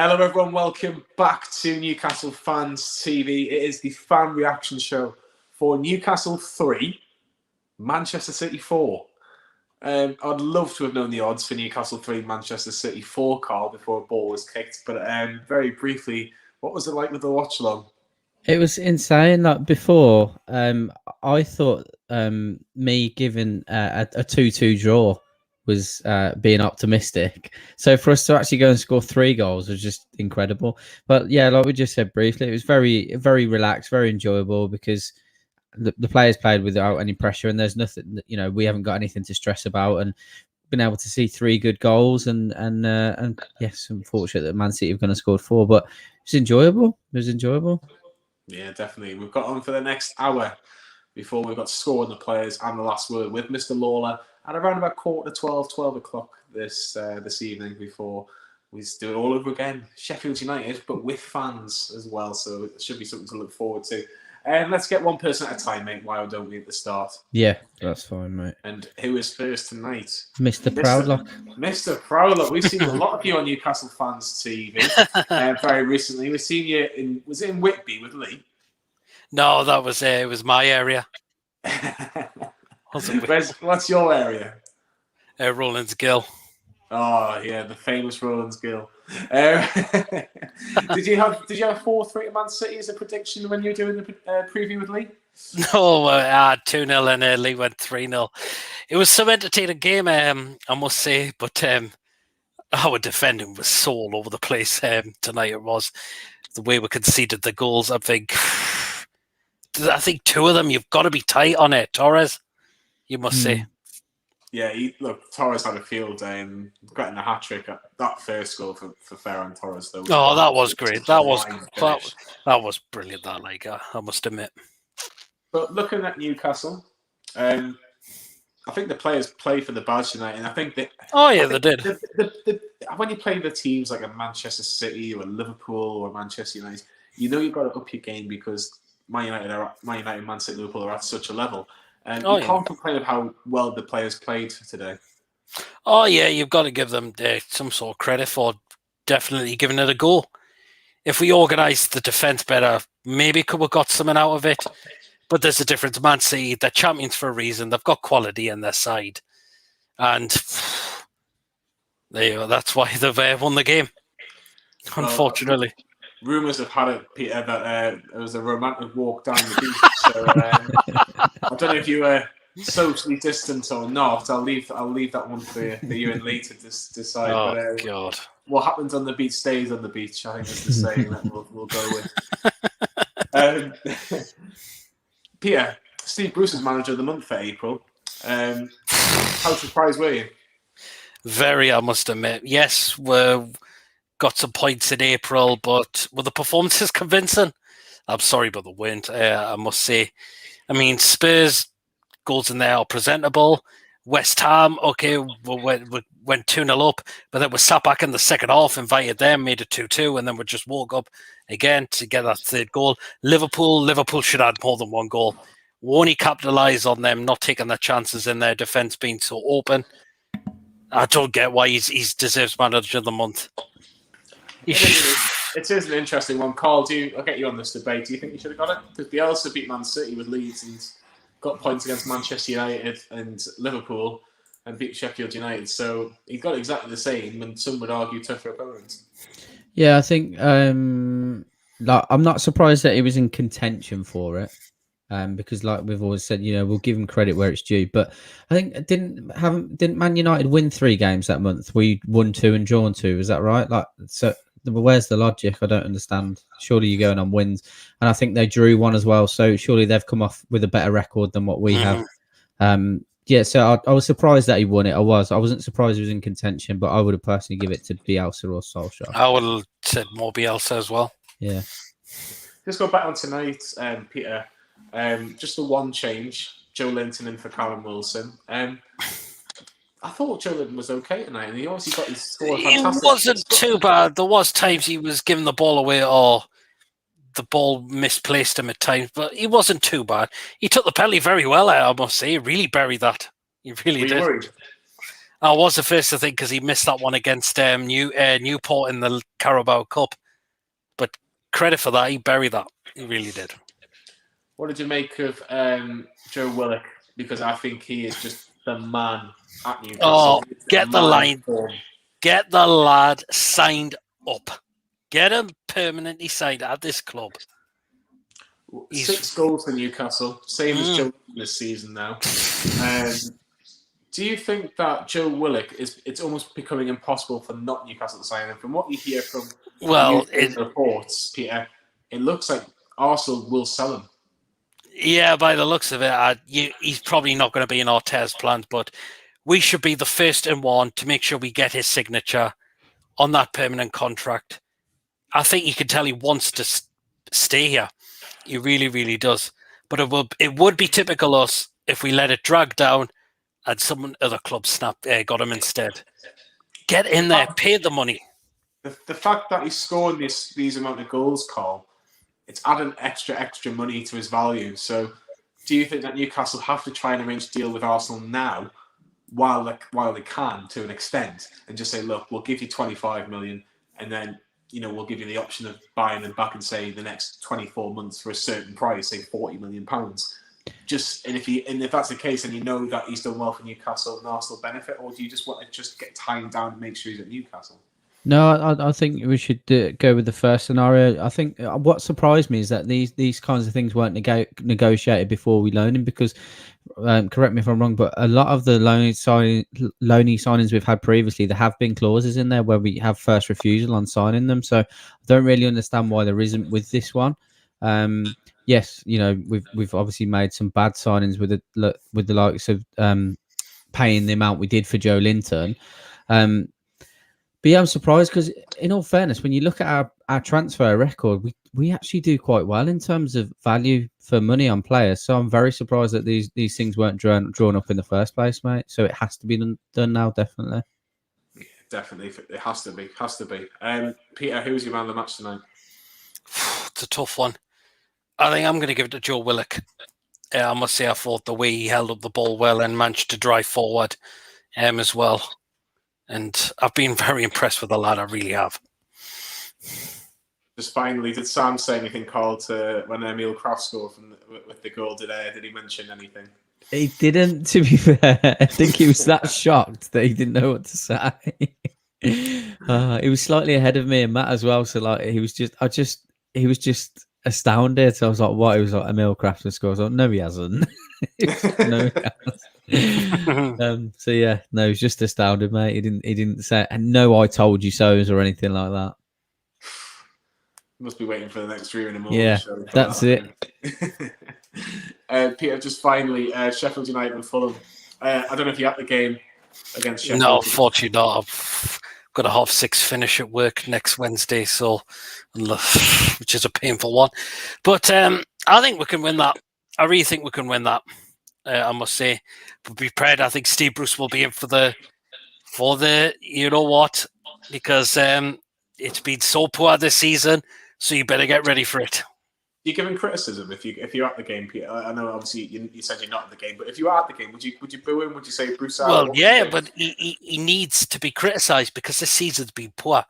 Hello everyone, welcome back to Newcastle Fans TV. It is the fan reaction show for Newcastle 3, Manchester City 4. I'd love to have known the odds for Newcastle 3, Manchester City 4, Carl, before a ball was kicked. But very briefly, what was it like with the watch along? It was insane. Like before, I thought me giving a 2-2 draw was being optimistic. So for us to actually go and score 3 goals was just incredible. But yeah, like we just said briefly, it was very, very relaxed, very enjoyable because the players played without any pressure, and there's nothing, we haven't got anything to stress about, and been able to see 3 good goals, and yes, unfortunate that Man City have gone and scored 4, but it's enjoyable. It was enjoyable. Yeah, definitely. We've got on for the next hour before we've got to score on the players and the last word with Mr. Lawler at around about 12 o'clock this evening before we do it all over again. Sheffield United, but with fans as well, so it should be something to look forward to. And let's get one person at a time, mate. Why don't we at the start? Yeah, that's fine, mate. And who is first tonight? Mr. Proudlock. Mr. Proudlock. We've seen a lot of you on Newcastle Fans TV very recently. We've seen you was it in Whitby with Lee? No, that was it was my area. What's your area? Roland's Gill. Oh yeah, the famous Roland's Gill. Did you have 4-3 to Man City as a prediction when you were doing the preview with Lee? No, I had 2-0 and Lee went 3-0. It was some entertaining game, I must say, but our defending was so all over the place tonight. It was the way we conceded the goals. I think 2 of them you've got to be tight on it, Torres. You must say. Yeah, Torres had a field day and got in a hat trick. That first goal for Ferran Torres, though. Oh, that was great. That was brilliant. That I must admit. But looking at Newcastle, I think the players play for the badge tonight, and I think that. Oh yeah, they did. When you play the teams like a Manchester City or Liverpool or Manchester United, you've got to up your game because Man United, Man City, Liverpool are at such a level. And you can't complain of how well the players played today. Oh, yeah, you've got to give them some sort of credit for definitely giving it a go. If we organised the defence better, maybe could have got something out of it. But there's a difference. Man City, they're champions for a reason. They've got quality in their side. And there you go. That's why they've won the game, unfortunately. Rumours have had it, Peter, that it was a romantic walk down the beach. So I don't know if you were socially distant or not. I'll leave that one for you and Lee to decide. Oh, but, God. What happens on the beach stays on the beach, I think is the saying that we'll go with. Peter, Steve Bruce is manager of the month for April. How surprised were you? Very, I must admit. Yes, we're... got some points in April, but were the performances convincing? I'm sorry about the win, I must say. I mean, Spurs goals in there are presentable. West Ham, okay, we went 2-0 up, but then we sat back in the second half, invited them, made it 2-2, and then we just woke up again to get that 3rd goal. Liverpool should have had more than 1 goal. We only capitalised on them not taking their chances in their defence being so open. I don't get why he's deserves manager of the month. It is an interesting one. Carl, I'll get you on this debate. Do you think you should have got it? Because Bielsa beat Man City with Leeds and got points against Manchester United and Liverpool and beat Sheffield United. So he got exactly the same, and some would argue tougher opponents. Yeah, I think I'm not surprised that he was in contention for it. Because like we've always said, we'll give him credit where it's due. But I think didn't Man United win 3 games that month? We won 2 and drawn 2. Is that right? So where's the logic? I don't understand. Surely you're going on wins, and I think they drew 1 as well. So surely they've come off with a better record than what we have. Yeah. So I was surprised that he won it. I wasn't surprised he was in contention, but I would have personally give it to Bielsa or Solskjaer. I would have said more Bielsa as well. Yeah. Just go back on tonight, Peter. Just the one change, Joelinton in for Callum Wilson. I thought Joelinton was okay tonight, and he obviously got his score. It wasn't too bad. There was times he was giving the ball away or the ball misplaced him at times, but he wasn't too bad. He took the penalty very well, I must say. He really buried that. He really did. Worried? I was the first to think because he missed that one against Newport in the Carabao Cup. But credit for that, he buried that. He really did. What did you make of Joe Willock? Because I think he is just the man at Newcastle. Oh, get the lad signed up. Get him permanently signed at this club. 6 goals for Newcastle, same as Joe this season now. Do you think that Joe Willock it's almost becoming impossible for not Newcastle to sign him? From what you hear from reports, Peter, it looks like Arsenal will sell him. Yeah, by the looks of it, he's probably not going to be in Arteta's plans, but we should be the first in one to make sure we get his signature on that permanent contract. I think you can tell he wants to stay here. He really, really does. But it would be typical us if we let it drag down and some other club got him instead. Get in there, pay the money. The fact that he's scoring these amount of goals, Carl, it's adding extra money to his value. So do you think that Newcastle have to try and arrange a deal with Arsenal now while they can to an extent and just say, look, we'll give you 25 million and then we'll give you the option of buying them back and say the next 24 months for a certain price, say £40 million. If that's the case, and that he's done well for Newcastle and Arsenal benefit, or do you just want to just get tied down and make sure he's at Newcastle? No, I think we should go with the first scenario. I think what surprised me is that these kinds of things weren't negotiated before we loaned him because, correct me if I'm wrong, but a lot of the loanee signings we've had previously, there have been clauses in there where we have first refusal on signing them. So I don't really understand why there isn't with this one. Yes, we've obviously made some bad signings with the likes of paying the amount we did for Joelinton. But yeah, I'm surprised because, in all fairness, when you look at our transfer record, we actually do quite well in terms of value for money on players. So I'm very surprised that these things weren't drawn up in the first place, mate. So it has to be done now, definitely. Yeah, definitely, it has to be. Peter, who's your man of the match tonight? It's a tough one. I think I'm going to give it to Joe Willock. I must say, I thought the way he held up the ball well and managed to drive forward as well. And I've been very impressed with the lad. I really have. Just finally, did Sam say anything, Carl, when Emil Krafth scored with the goal? Did he mention anything? He didn't, to be fair. I think he was that shocked that he didn't know what to say. He was slightly ahead of me and Matt as well. So he was just astounded. So I was like, what? He was like, Emil Krafth has scored. I was like, no, he hasn't. No, he hasn't. So yeah, no, he was just astounded, mate. He didn't say, and no, I told you so's or anything like that. Must be waiting for the next 3 in the morning. Yeah, that's it. Peter, just finally, Sheffield United and Fulham. I don't know if you're at the game against Sheffield. No, unfortunately not. I've got a 6:30 finish at work next Wednesday, which is a painful one. But I think we can win that. I really think we can win that. I must say, but be prepared. I think Steve Bruce will be in for the because it's been so poor this season. So you better get ready for it. You're giving criticism if you're at the game, Peter. I know obviously you said you're not at the game, but if you are at the game, would you boo him? Would you say Bruce? Well, yeah, but he needs to be criticised because this season's been poor.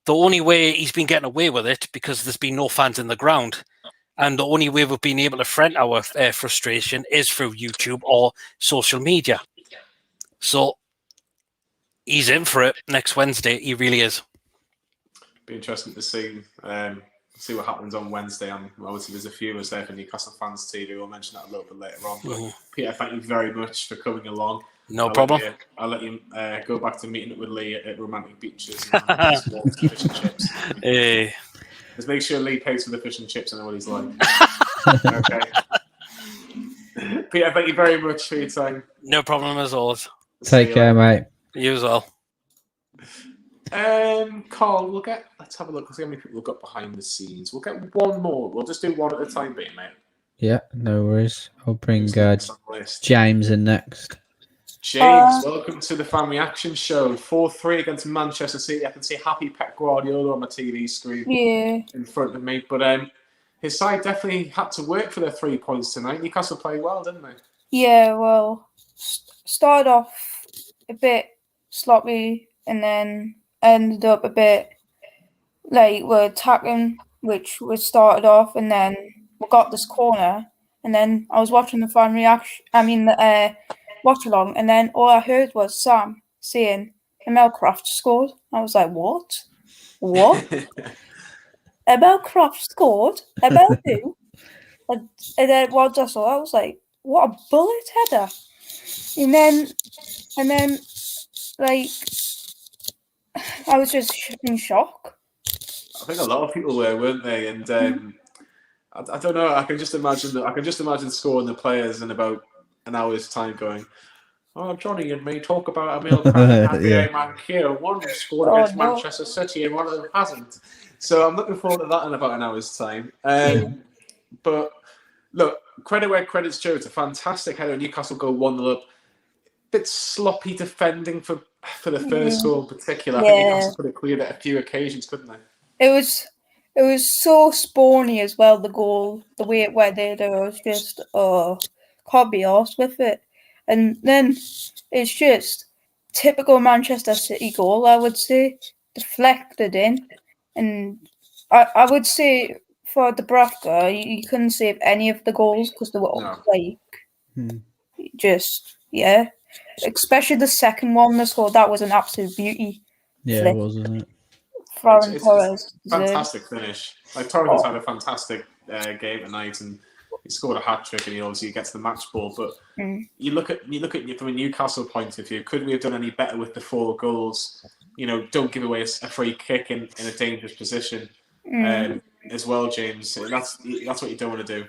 The only way he's been getting away with it because there's been no fans in the ground. And the only way we've been able to vent our frustration is through YouTube or social media. So he's in for it next Wednesday. He really is. Be interesting to see what happens on Wednesday. Obviously, there's a few of us there for Newcastle Fans TV. We'll mention that a little bit later on. But Peter, thank you very much for coming along. No problem. I'll let you go back to meeting up with Lee at romantic beaches and fish and chips. Hey. Just make sure Lee pays for the fish and chips. I know what he's like. Okay. Peter, thank you very much for your time. No problem as always. Take care, mate. You as well. Carl, let's have a look. Let's see how many people we've got behind the scenes. We'll get one more. We'll just do one at a time, mate. Yeah, no worries. I'll bring James in next. James, welcome to the Fan Reaction Show. 4-3 against Manchester City. I can see happy Pep Guardiola on my TV screen in front of me. But his side definitely had to work for their 3 points tonight. Newcastle played well, didn't they? Yeah, well, started off a bit sloppy, and then ended up a bit like we're attacking, which was started off, and then we got this corner, and then I was watching the fan reaction. The watch along, and then all I heard was Sam saying Emil Krafth scored. I was like, what? What? Emil Krafth scored? Emil who? And then once I saw, I was like, what a bullet header! And then, like, I was just in shock. I think a lot of people were, weren't they? And I don't know. I can just imagine scoring the players in about an hour's time, going, "Oh, Johnny and me talk about Emil Krafth and Javier Manquillo. One of them scored against Manchester City and one of them hasn't." So I'm looking forward to that in about an hour's time. But look, credit where credit's due. It's a fantastic header. Newcastle go 1-0 up. Bit sloppy defending for the first goal in particular. I think Newcastle could have cleared it a few occasions, couldn't they? It was so spawny as well, the goal, the way it went there. I was just, can't be arsed with it. And then it's just typical Manchester City goal, I would say, deflected in. And I would say for Dubravka, you couldn't save any of the goals because they were all just, especially the second one they scored. That was an absolute beauty. Yeah, it was, wasn't it? Ferran Torres. Fantastic finish. Like Torres had a fantastic game tonight, and he scored a hat trick, and he obviously gets the match ball. But you look at from a Newcastle point of view. Could we have done any better with the 4 goals? You know, don't give away a free kick in a dangerous position as well, James. That's what you don't want to do.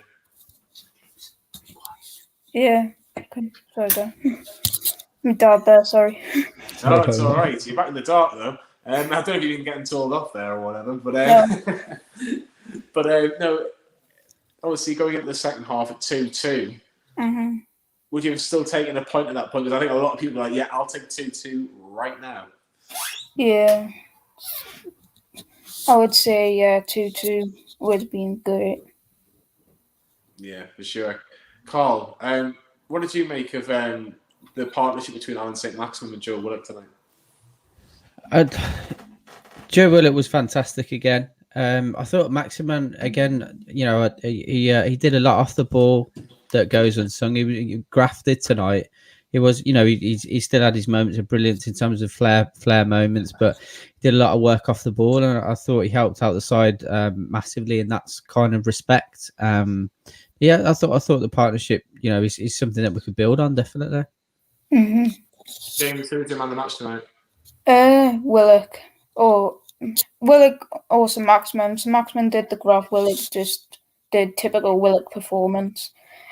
Yeah. Sorry, Dan. My dad there. Sorry. No, it's all right. You're back in the dark though. I don't know if you've been getting told off there or whatever, but no. Obviously, going into the second half at 2-2, would you have still taken a point at that point? Because I think a lot of people are like, yeah, I'll take 2-2 right now. Yeah, I would say 2-2 would have been great. Yeah, for sure. Carl, what did you make of the partnership between Alan Saint-Maximin and Joe Willock tonight? Joe Willock was fantastic again. I thought Maximin again. You know, he did a lot off the ball that goes unsung. He grafted tonight. He was, you know, he still had his moments of brilliance in terms of flair moments, but he did a lot of work off the ball, and I thought he helped out the side massively in that kind of respect. Yeah, I thought the partnership, you know, is something that we could build on definitely. James, who was your man of the match tonight? Willock. Willock or Saint-Maximin. Saint-Maximin did the graph. Willock just did typical Willock performance.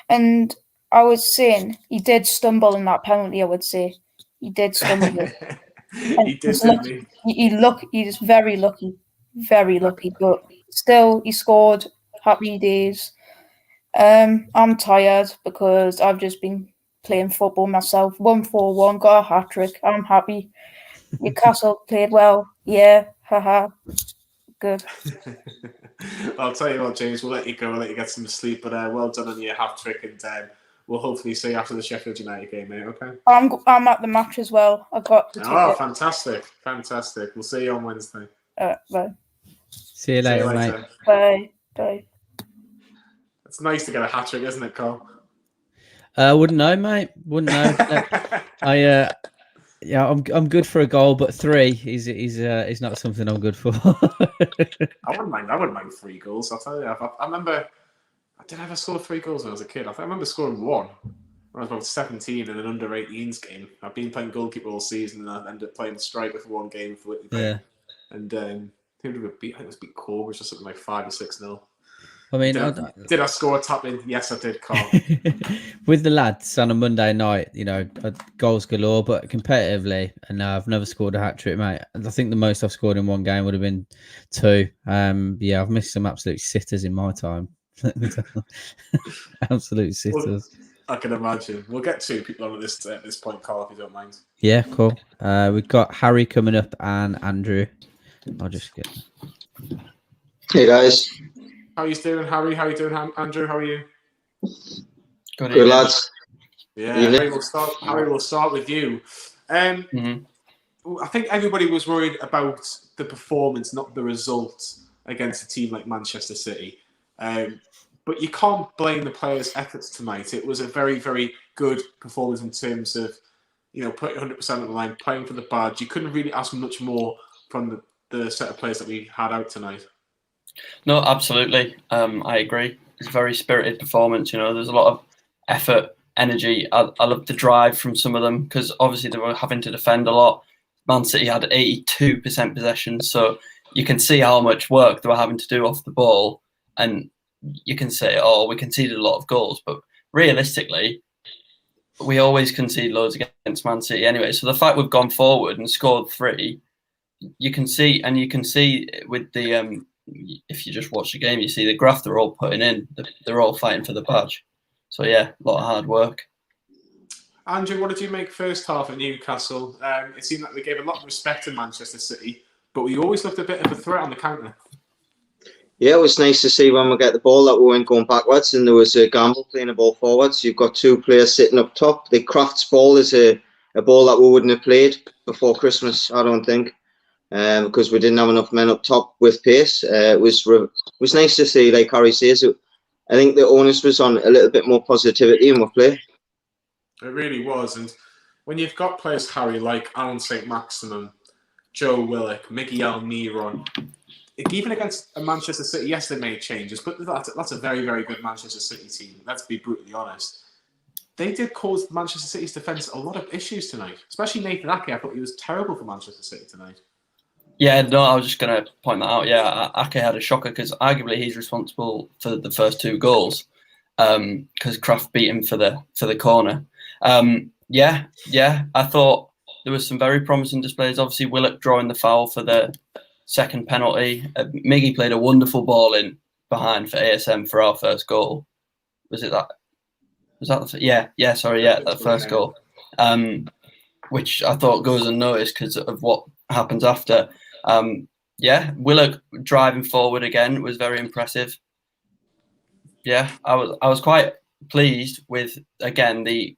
And I was saying he did stumble in that penalty, I would say. He did stumble. He did, didn't he? He's very lucky. Very lucky. But still, he scored. Happy days. I'm tired because I've just been playing football myself. 1-4-1, got a hat-trick. I'm happy. Newcastle played well. Yeah, haha. Good. I'll tell you what, James, we'll let you go. We'll let you get some sleep. But well done on your hat-trick, and we'll hopefully see you after the Sheffield United game, mate, okay? I'm at the match as well. I got the ticket. Oh, fantastic. We'll see you on Wednesday. Bye. See you later, mate. Bye. It's nice to get a hat-trick, isn't it, Carl? Wouldn't know, mate. Wouldn't know. I'm good for a goal, but 3 is not something I'm good for. I wouldn't mind 3 goals. I'll tell you. I remember I didn't ever score 3 goals when I was a kid. I remember scoring 1 when I was about 17 in an under-18s game. I've been playing goalkeeper all season, and I ended up playing striker for 1 game for Whitney. Yeah. And who did we beat? I think it was beat Corbridge or something like 5 or 6-0. I mean, did I score a tap in? Yes, I did, Carl. With the lads on a Monday night, you know, goals galore, but competitively, and I've never scored a hat-trick, mate. I think the most I've scored in 1 game would have been 2. Yeah, I've missed some absolute sitters in my time. Absolute sitters. Well, I can imagine. We'll get 2 people on at this point, Carl, if you don't mind. Yeah, cool. We've got Harry coming up and Andrew. I'll just get... Hey, guys. How are you doing, Harry? How are you doing, Andrew? How are you? Good lads. Yeah, Harry, we'll start with you. I think everybody was worried about the performance, not the result against a team like Manchester City. But you can't blame the players' efforts tonight. It was a very, very good performance in terms of, putting 100% on the line, playing for the badge. You couldn't really ask much more from the set of players that we had out tonight. No, absolutely. I agree. It's a very spirited performance. There's a lot of effort, energy. I love the drive from some of them because obviously they were having to defend a lot. Man City had 82% possession, so you can see how much work they were having to do off the ball. And you can say, oh, we conceded a lot of goals, but realistically, we always concede loads against Man City anyway. So the fact we've gone forward and scored 3, you can see with the if you just watch the game, you see the graft they're all putting in. They're all fighting for the badge. So yeah, a lot of hard work. Andrew, what did you make first half at Newcastle? It seemed like we gave a lot of respect to Manchester City, but we always looked a bit of a threat on the counter. Yeah, it was nice to see when we get the ball that we weren't going backwards and there was a gamble playing the ball forwards. You've got 2 players sitting up top. The Krafth's ball is a ball that we wouldn't have played before Christmas, I don't think, because we didn't have enough men up top with pace. It was nice to see, like Harry says, I think the onus was on a little bit more positivity in our play. It really was. And when you've got players, Harry, like saint-maximin, Joe Willock, Miggy Almiron, even against Manchester City, yes, they made changes, but that's a very, very good Manchester City team. Let's be brutally honest. They did cause Manchester City's defence a lot of issues tonight, especially Nathan Ake. I thought he was terrible for Manchester City tonight. Yeah, no, I was just going to point that out. Yeah, Ake had a shocker because arguably he's responsible for the first 2 goals because Krafth beat him for the corner. Yeah, I thought there was some very promising displays. Obviously, Willock drawing the foul for the second penalty. Miggy played a wonderful ball in behind for ASM for our first goal. Was it that? Was that that first goal, which I thought goes unnoticed because of what happens after. Willock driving forward again was very impressive. Yeah, I was quite pleased with again the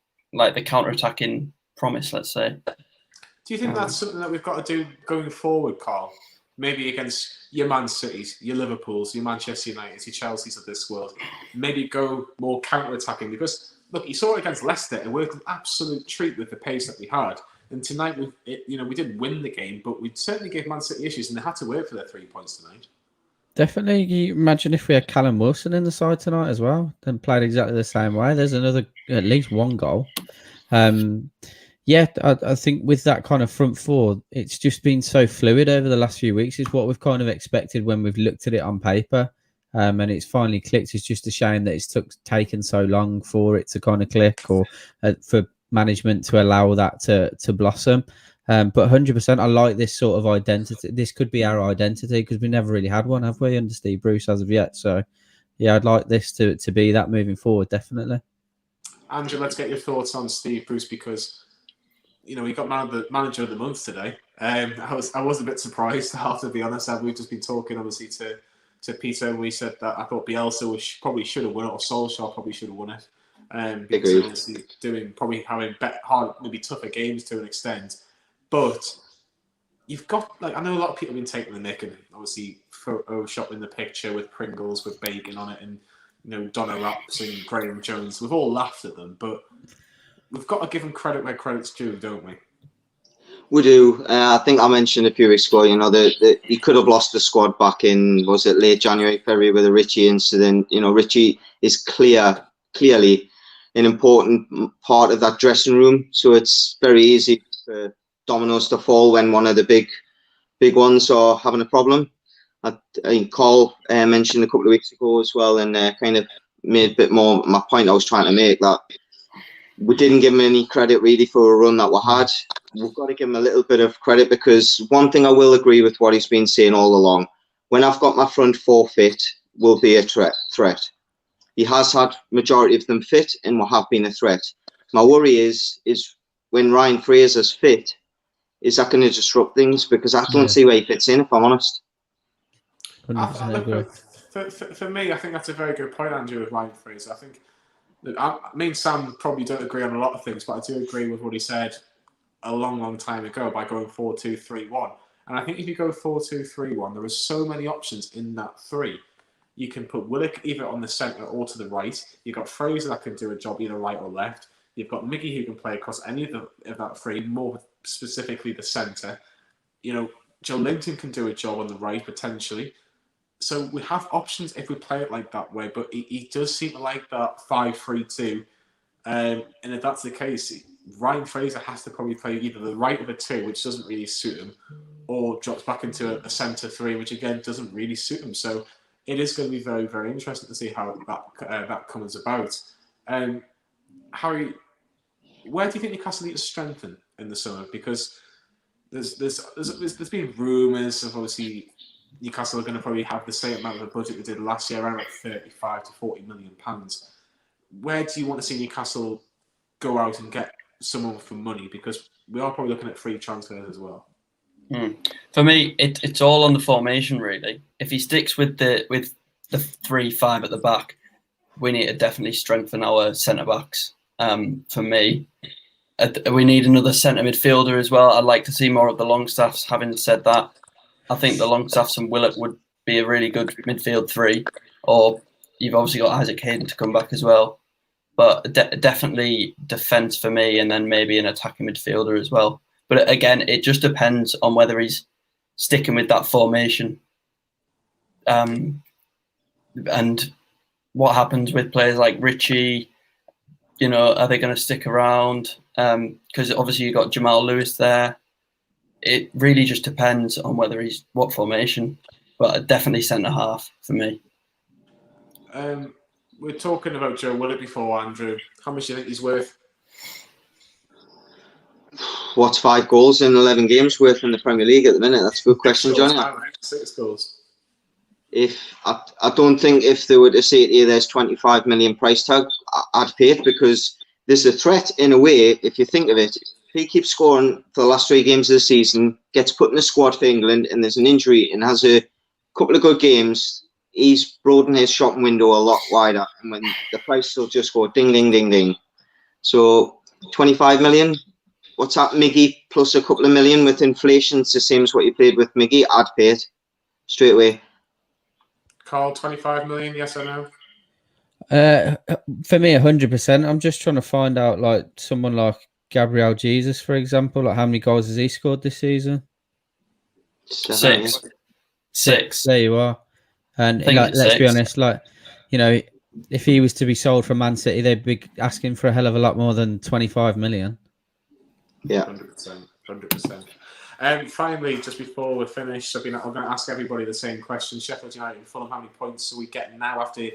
counter-attacking promise, let's say. Do you think that's something that we've got to do going forward, Carl? Maybe against your Man Cities, your Liverpools, your Manchester Uniteds, your Chelseas of this world. Maybe go more counter-attacking because, look, you saw it against Leicester. It worked an absolute treat with the pace that we had. And tonight, we didn't win the game, but we certainly gave Man City issues and they had to work for their 3 points tonight. Definitely. You imagine if we had Callum Wilson in the side tonight as well, then played exactly the same way. There's at least 1 goal. I think with that kind of front 4, it's just been so fluid over the last few weeks. It's what we've kind of expected when we've looked at it on paper, and it's finally clicked. It's just a shame that it's taken so long for it to kind of click, or for management to allow that to blossom. But 100%, I like this sort of identity. This could be our identity because we never really had one, have we, under Steve Bruce as of yet? So, yeah, I'd like this to be that moving forward, definitely. Andrew, let's get your thoughts on Steve Bruce because, he got manager of the month today. I was a bit surprised, I have to be honest. We've just been talking, obviously, to Peter, and we said that I thought Bielsa probably should have won it, or Solskjaer probably should have won it. Because obviously having hard, maybe tougher games to an extent. But you've got, I know a lot of people have been taking the nick and obviously photoshopping the picture with Pringles with bacon on it and, Donna Raps and Graham Jones. We've all laughed at them, but we've got to give them credit where credit's due, don't we? We do. I think I mentioned a few weeks ago, he could have lost the squad back in, was it late January, February with the Richie incident. Richie is clearly an important part of that dressing room. So it's very easy for dominoes to fall when one of the big ones are having a problem. I think Carl mentioned a couple of weeks ago as well, and kind of made a bit more my point I was trying to make, that we didn't give him any credit really for a run that we had. We've got to give him a little bit of credit because one thing I will agree with what he's been saying all along, when I've got my front 4 fit, will be a threat. He has had majority of them fit and will have been a threat. My worry is when Ryan Fraser's fit, is that going to disrupt things? Because I don't see where he fits in, if I'm honest. For me, I think that's a very good point, Andrew, with Ryan Fraser. I think me and Sam probably don't agree on a lot of things, but I do agree with what he said a long, long time ago by going 4-2-3-1. And I think if you go 4-2-3-1, there are so many options in that three. You can put Willock either on the centre or to the right. You've got Fraser that can do a job either right or left. You've got Miggy who can play across any of that three, more specifically the centre. You know, Joelinton can do a job on the right potentially. So we have options if we play it like that way, but he does seem to like that 5-3-2. And if that's the case, Ryan Fraser has to probably play either the right of a two, which doesn't really suit him, or drops back into a centre three, which again doesn't really suit him. So it is going to be very, very interesting to see how that comes about. Harry, where do you think Newcastle need to strengthen in the summer? Because there's been rumours of obviously Newcastle are going to probably have the same amount of a budget they did last year, around like 35 to 40 million pounds. Where do you want to see Newcastle go out and get someone for money? Because we are probably looking at free transfers as well. For me, it's all on the formation really. If he sticks with the 3-5 at the back, we need to definitely strengthen our centre backs. For me, we need another centre midfielder as well. I'd like to see more of the Longstaffs. Having said that, I think the Longstaffs and Willock would be a really good midfield three. Or you've obviously got Isaac Hayden to come back as well. But definitely defence for me, and then maybe an attacking midfielder as well. But again, it just depends on whether he's sticking with that formation. And what happens with players like Richie, you know, are they going to stick around? Because obviously you've got Jamal Lewis there. It really just depends on whether he's what formation. But definitely centre half for me. We're talking about Joe Willock before, Andrew. How much do you think he's worth? What's 5 goals in 11 games worth in the Premier League at the minute? That's a good question, Johnny. 6 goals. I don't think if they were to say to you there's 25 million price tag, I'd pay it, because there's a threat in a way. If you think of it, if he keeps scoring for the last 3 games of the season, gets put in the squad for England, and there's an injury and has a couple of good games, he's broadened his shopping window a lot wider, and when the price will just go ding, ding, ding, ding. So 25 million. What's that, Miggy, plus a couple of million with inflation? It's the same as what you paid with Miggy. I'd pay it straight away. Carl, 25 million, yes or no? For me, 100%. I'm just trying to find out, like, someone like Gabriel Jesus, for example. Like, how many goals has he scored this season? 7, 6. There you are. And like, let's be honest, like, you know, if he was to be sold from Man City, they'd be asking for a hell of a lot more than 25 million. Yeah, 100%. Finally, just before we're finished, I'm going to ask everybody the same question. Sheffield United and Fulham, how many points are we getting now after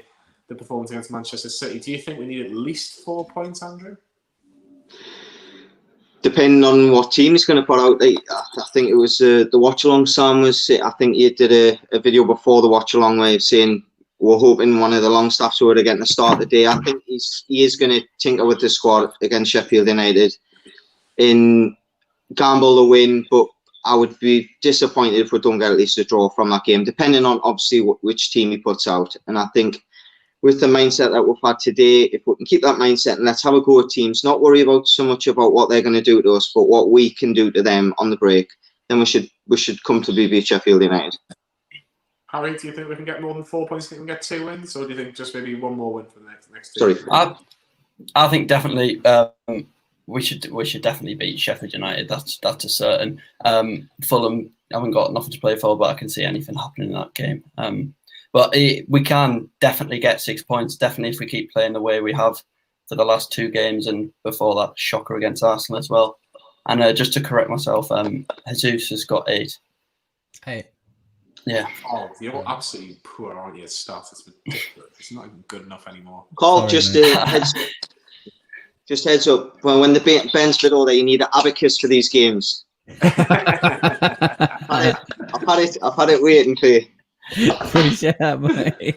the performance against Manchester City? Do you think we need at least 4 points, Andrew? Depending on what team he's going to put out. I think it was the watch along. Sam was. I think he did a video before the watch along where he's saying we're hoping one of the Longstaffs would have gotten to start the day. I think he is going to tinker with the squad against Sheffield United in gamble the win, but I would be disappointed if we don't get at least a draw from that game, depending on obviously which team he puts out. And I think with the mindset that we've had today, if we can keep that mindset and let's have a go at teams, not worry about so much about what they're going to do to us, but what we can do to them on the break, then we should come to beat Sheffield United. Harry, do you think we can get more than 4 points? Do you think we can get 2 wins, or do you think just maybe one more win for the next two? Sorry, I think definitely we should definitely beat Sheffield United. That's a certain. Fulham haven't got nothing to play for, but I can see anything happening in that game. But we can definitely get 6 points. Definitely if we keep playing the way we have for the last 2 games, and before that shocker against Arsenal as well. And just to correct myself, Jesus has got 8. 8. Yeah. Oh, you're absolutely poor, aren't you? At start, it's ridiculous. It's not even good enough anymore. Carl, just heads up. When the Ben's bit older, you need an abacus for these games. I've had it waiting for you. Appreciate that, mate.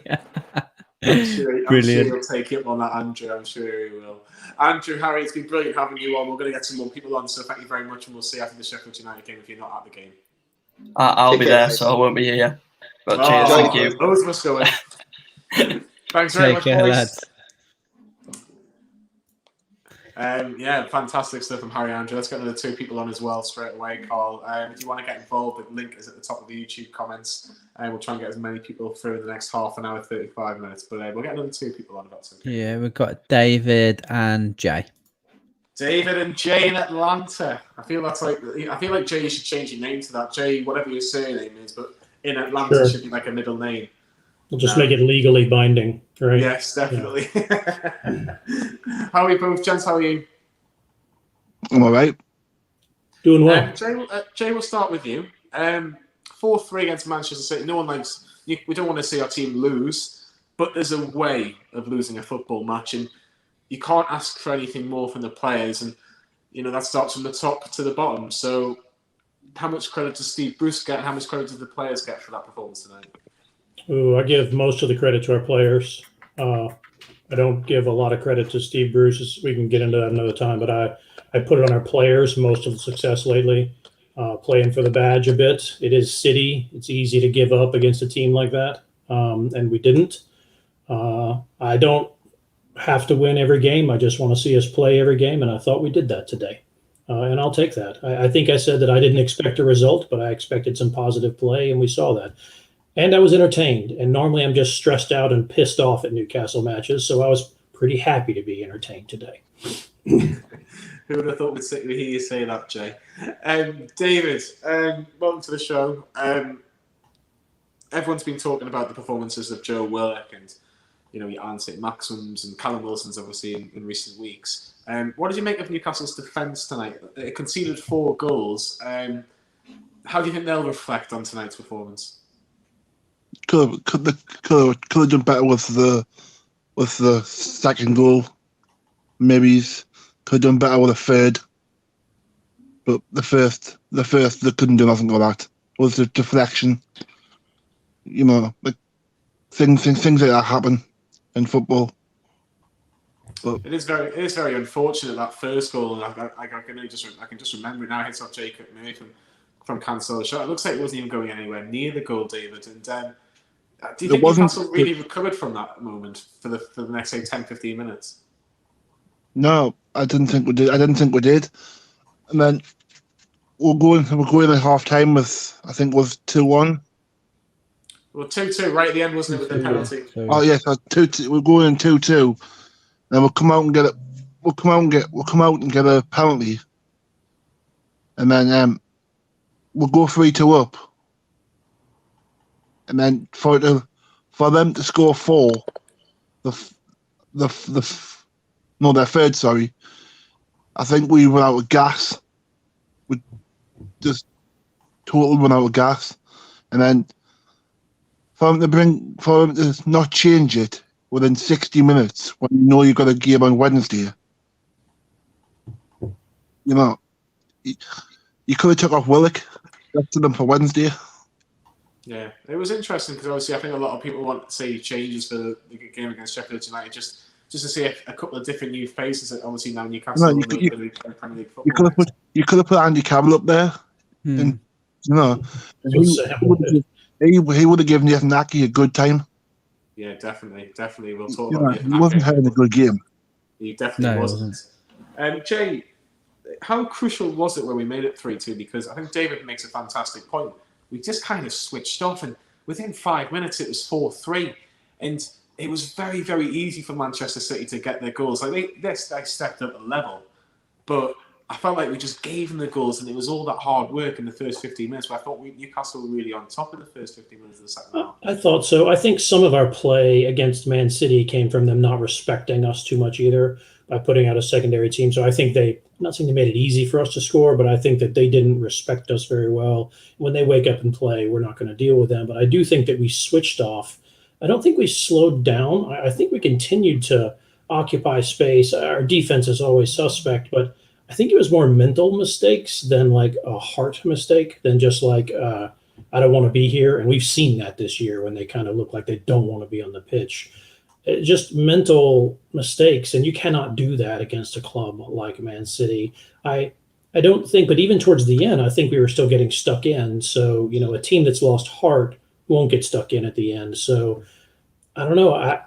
I'm sure he'll take it on that, Andrew. I'm sure he will. Andrew, Harry, it's been brilliant having you on. We're going to get some more people on, so thank you very much, and we'll see you after the Sheffield United game if you're not at the game. I'll be there, so I won't be here. But cheers, thank you. Both of us going. Thanks very much, boys. Lads. Yeah, fantastic stuff from Harry Andrew. Let's get another 2 people on as well straight away, Carl. If you want to get involved, the link is at the top of the YouTube comments. We'll try and get as many people through in the next half an hour, 35 minutes. But we'll get another 2 people on if that's okay. Yeah, we've got David and Jay. David and Jay in Atlanta. I feel like Jay, you should change your name to that. Jay, whatever your surname is, but in Atlanta should be like a middle name. We'll just make it legally binding, right? Yes, definitely. Yeah. How are you both, gents? How are you? I'm all right. Doing well. Jay, we'll start with you. 4-3 against Manchester City. No one likes. We don't want to see our team lose, but there's a way of losing a football match, and you can't ask for anything more from the players. And that starts from the top to the bottom. So, how much credit does Steve Bruce get? And how much credit do the players get for that performance tonight? Ooh, I give most of the credit to our players. I don't give a lot of credit to Steve Bruce. We can get into that another time, but I put it on our players, most of the success lately, playing for the badge a bit. It is City. It's easy to give up against a team like that, and we didn't. I don't have to win every game. I just want to see us play every game, and I thought we did that today, and I'll take that. I think I said that I didn't expect a result, but I expected some positive play, and we saw that. And I was entertained. And normally I'm just stressed out and pissed off at Newcastle matches. So I was pretty happy to be entertained today. Who would have thought we'd hear you say that, Jay? David, welcome to the show. Everyone's been talking about the performances of Joe Willock and, your saint-maxims and Callum Wilson's obviously in recent weeks. What did you make of Newcastle's defence tonight? It conceded 4 goals. How do you think they'll reflect on tonight's performance? Could have done better with the second goal. Maybe could have done better with the third. But the first they couldn't do nothing with that. It was the deflection. Like things like that happen in football. But it is very unfortunate, that first goal. I can just remember it now. Hits off Jacob Murray from cancel shot. It looks like it wasn't even going anywhere near the goal, David. And do you think Newcastle really recovered from that moment for the next, say, 10-15 minutes? No, I didn't think we did. And then we're going at half time with, I think, was 2-1. Well, 2-2 right at the end, wasn't it, with the penalty? Oh yes, 2-2. We're going 2-2. Then we'll come out and get it. We'll come out and get a penalty. And then we'll go 3-2 up. And then for them to score 4, their third, sorry. I think we run out of gas. We just totally run out of gas. And then for them to not change it within 60 minutes when you know you've got a game on Wednesday. You could have took off Willock, left them for Wednesday. Yeah, it was interesting because obviously I think a lot of people want to see changes for the game against Sheffield United, just to see a couple of different new faces. Obviously now Newcastle you could have put Andy Carroll up there, and he would have given Nathan Aki a good time. Yeah, definitely. We'll talk about it. He wasn't having a good game. He definitely wasn't. Jay, how crucial was it when we made it 3-2? Because I think David makes a fantastic point. We just kind of switched off, and within 5 minutes it was 4-3, and it was very, very easy for Manchester City to get their goals. Like they stepped up a level, but I felt like we just gave them the goals, and it was all that hard work in the first 15 minutes. But I thought Newcastle were really on top in the first 15 minutes of the second half. I thought so. I think some of our play against Man City came from them not respecting us too much either by putting out a secondary team. So I think I'm not saying they made it easy for us to score, but I think that they didn't respect us very well. When they wake up and play, we're not going to deal with them. But I do think that we switched off. I don't think we slowed down. I think we continued to occupy space. Our defense is always suspect, but I think it was more mental mistakes than like a heart mistake, than just like, I don't want to be here. And we've seen that this year when they kind of look like they don't want to be on the pitch. Just mental mistakes, and you cannot do that against a club like Man City. I don't think, but even towards the end, I think we were still getting stuck in. So, a team that's lost heart won't get stuck in at the end. So, I don't know.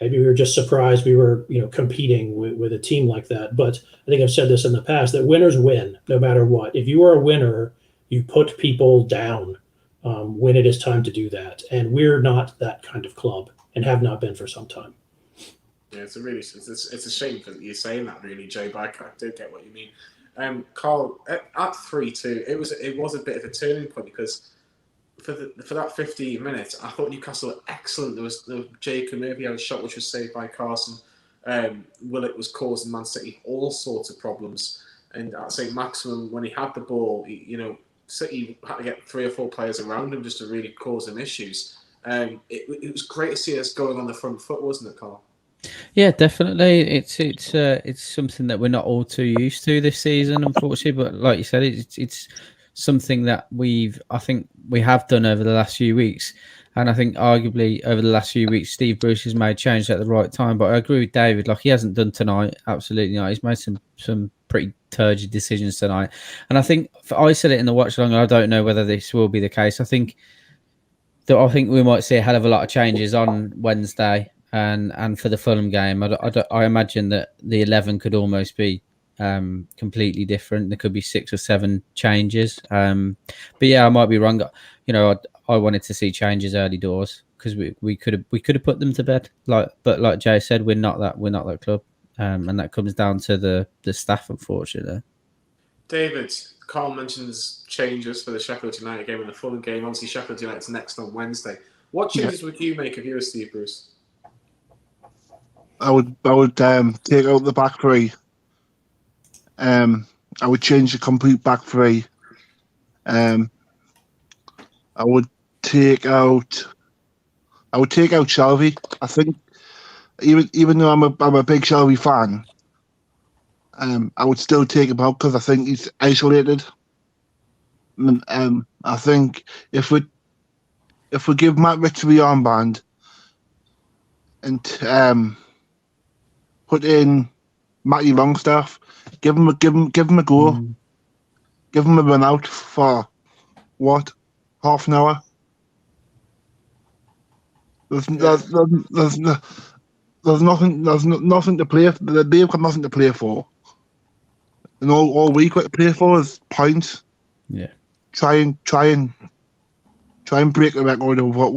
Maybe we were just surprised we were, competing with a team like that. But I think I've said this in the past, that winners win no matter what. If you are a winner, you put people down when it is time to do that. And we're not that kind of club and have not been for some time. Yeah, it's a shame that you're saying that, really, Joe, but I do get what you mean. Carl, at 3-2, it was a bit of a turning point, because for that 15 minutes, I thought Newcastle were excellent. There was Jacob Murphy had a shot which was saved by Carson. Willock was causing Man City all sorts of problems, and at saint-maximin, when he had the ball, City had to get 3 or 4 players around him just to really cause him issues. It was great to see us going on the front foot, wasn't it, Carl? Yeah, definitely. It's something that we're not all too used to this season, unfortunately. But like you said, it's something that I think we have done over the last few weeks. And I think arguably over the last few weeks, Steve Bruce has made change at the right time. But I agree with David. Like, he hasn't done tonight. Absolutely not. He's made some pretty turgid decisions tonight. And I think I said it in the watch along. I don't know whether this will be the case. I think we might see a hell of a lot of changes on Wednesday. And for the Fulham game, I imagine that the 11 could almost be completely different. There could be 6 or 7 changes. But yeah, I might be wrong. I wanted to see changes early doors, because we could have put them to bed. But like Jay said, we're not that club, and that comes down to the staff, unfortunately. David, Carl mentions changes for the Sheffield United game and the Fulham game. Obviously, Sheffield United's next on Wednesday. What changes would you make if you were Steve Bruce? I would take out the back three. I would change the complete back three. I would take out Shelby. I think even though I'm a big Shelby fan, I would still take him out because I think he's isolated. I think if we give Matt Rich the armband and put in Matty Longstaff, give him a go, give him a run out for half an hour. There's nothing to play. They've got nothing to play for, and all week what to play for is points. Yeah. Try and break the record of what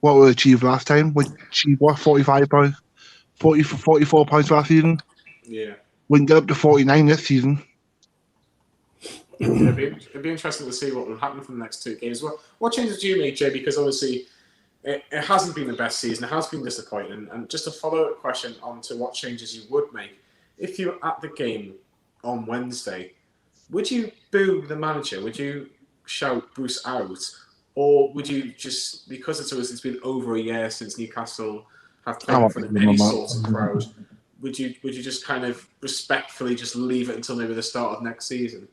we achieved last time. We achieved 45 points. 44 points last season. Yeah. We can get up to 49 this season. It'd be interesting to see what will happen from the next 2 games. What changes do you make, Jay? Because obviously it hasn't been the best season. It has been disappointing. And just a follow-up question on to what changes you would make. If you were at the game on Wednesday, would you boo the manager? Would you shout Bruce out? Or would you just, because it's been over a year since Newcastle have played in front of any sort of crowd, would you just kind of respectfully just leave it until maybe the start of next season?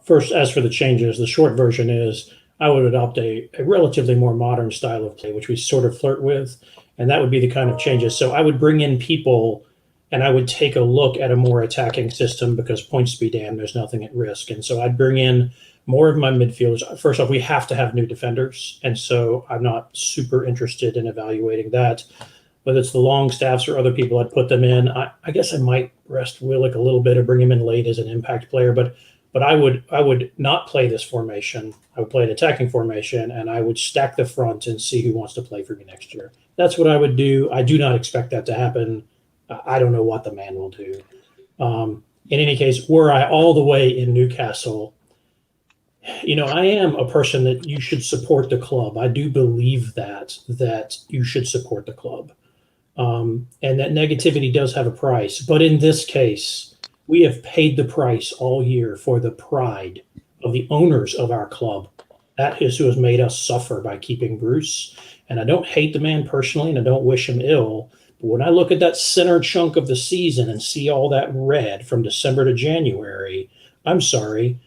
First, as for the changes, the short version is I would adopt a relatively more modern style of play, which we sort of flirt with, and that would be the kind of changes. So I would bring in people and I would take a look at a more attacking system, because points be damned, there's nothing at risk. And so I'd bring in more of my midfielders. First off, we have to have new defenders, and so I'm not super interested in evaluating that. Whether it's the Longstaffs or other people, I'd put them in. I guess I might rest Willock a little bit or bring him in late as an impact player, but I would not play this formation. I would play an attacking formation, and I would stack the front and see who wants to play for me next year. That's what I would do. I do not expect that to happen. I don't know what the man will do. In any case, were I all the way in Newcastle, I am a person that you should support the club. I do believe that you should support the club. And that negativity does have a price. But in this case, we have paid the price all year for the pride of the owners of our club. That is who has made us suffer by keeping Bruce. And I don't hate the man personally, and I don't wish him ill. But when I look at that center chunk of the season and see all that red from December to January, I'm sorry,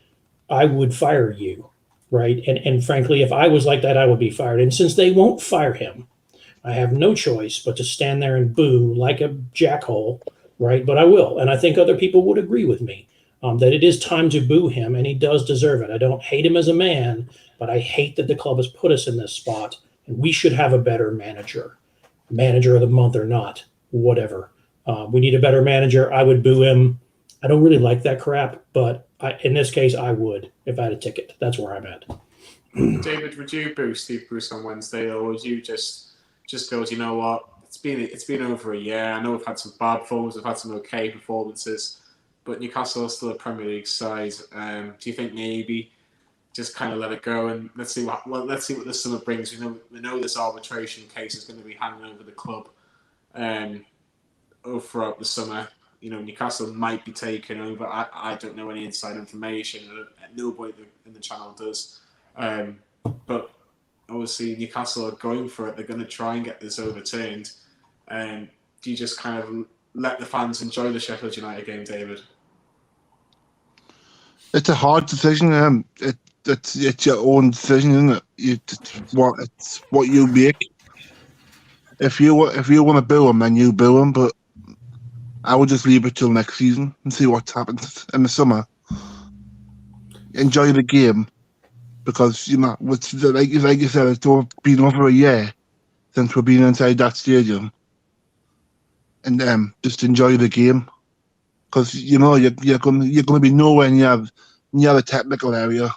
I would fire you, right? And frankly, if I was like that, I would be fired. And since they won't fire him, I have no choice but to stand there and boo like a jackhole, right? But I will. And I think other people would agree with me that it is time to boo him, and he does deserve it. I don't hate him as a man, but I hate that the club has put us in this spot, and we should have a better manager. manager of the month or not, whatever. We need a better manager. I would boo him. I don't really like that crap, but in this case, I would if I had a ticket. That's where I'm at. David, would you boo Steve Bruce on Wednesday, or would you just go, you know what? It's been over a year. I know we've had some bad performances, we've had some okay performances, but Newcastle is still a Premier League side. Do you think maybe just kind of let it go and let's see what this summer brings? We know this arbitration case is going to be hanging over the club throughout the summer. Newcastle might be taken over. I don't know any inside information. Nobody in the channel does. But obviously Newcastle are going for it. They're going to try and get this overturned. Do you just kind of let the fans enjoy the Sheffield United game, David? It's a hard decision. It's your own decision, isn't it? It's what you make. If you want to boo them, then you boo them. But I would just leave it till next season and see what happens in the summer. Enjoy the game, because like you said, it's been over a year since we've been inside that stadium, and just enjoy the game, because you're going to be nowhere near the technical area.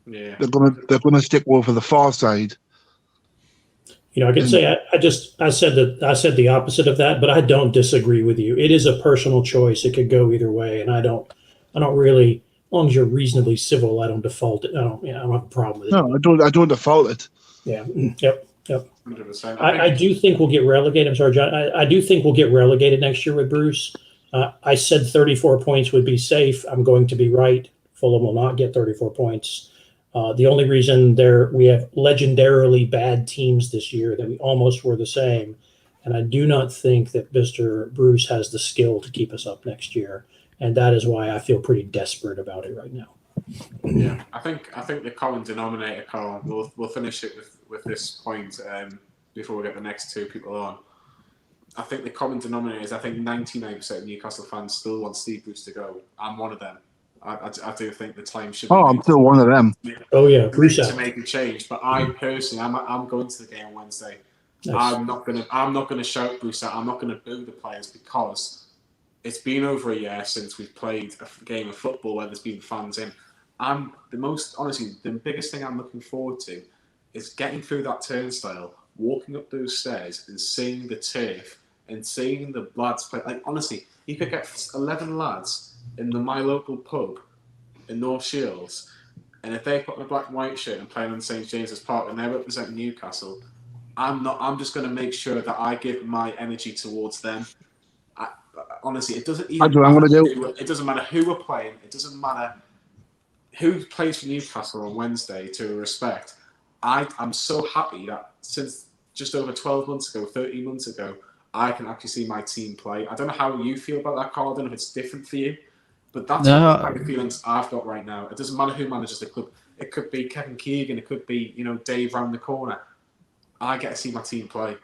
Yeah, they're going to stick over the far side. I can say I said the opposite of that, but I don't disagree with you. It is a personal choice. It could go either way, and I don't really. As long as you're reasonably civil, I don't default it. I don't have a problem with it. No, I don't default it. Yeah. Yep. 100%. I do think we'll get relegated. I'm sorry, John. I do think we'll get relegated next year with Bruce. I said 34 points would be safe. I'm going to be right. Fulham will not get 34 points. The only reason we have legendarily bad teams this year that we almost were the same, and I do not think that Mr. Bruce has the skill to keep us up next year, and that is why I feel pretty desperate about it right now. Yeah, I think the common denominator, Carl. We'll finish it with this point before we get the next two people on. I think the common denominator is 99% of Newcastle fans still want Steve Bruce to go. I'm one of them. I do think the time should. I'm still one of them. Oh yeah, Bruce to make a change. But I personally, I'm going to the game on Wednesday. Nice. I'm not gonna shout Bruce out. I'm not gonna boo the players, because it's been over a year since we've played a game of football where there's been fans in. The biggest thing I'm looking forward to is getting through that turnstile, walking up those stairs and seeing the turf and seeing the lads play. Like, honestly, you could get 11 lads in my local pub in North Shields, and if they put on a black and white shirt and playing on St James's Park and they're representing Newcastle, I'm just going to make sure that I give my energy towards them. Honestly, it doesn't even it doesn't matter who we're playing. It doesn't matter who plays for Newcastle on Wednesday, to respect. I'm so happy that since just over 12 months ago, 13 months ago, I can actually see my team play. I don't know how you feel about that, Carl. I don't know if it's different for you, but that's the kind of feelings I've got right now. It doesn't matter who manages the club. It could be Kevin Keegan. It could be Dave round the corner. I get to see my team play.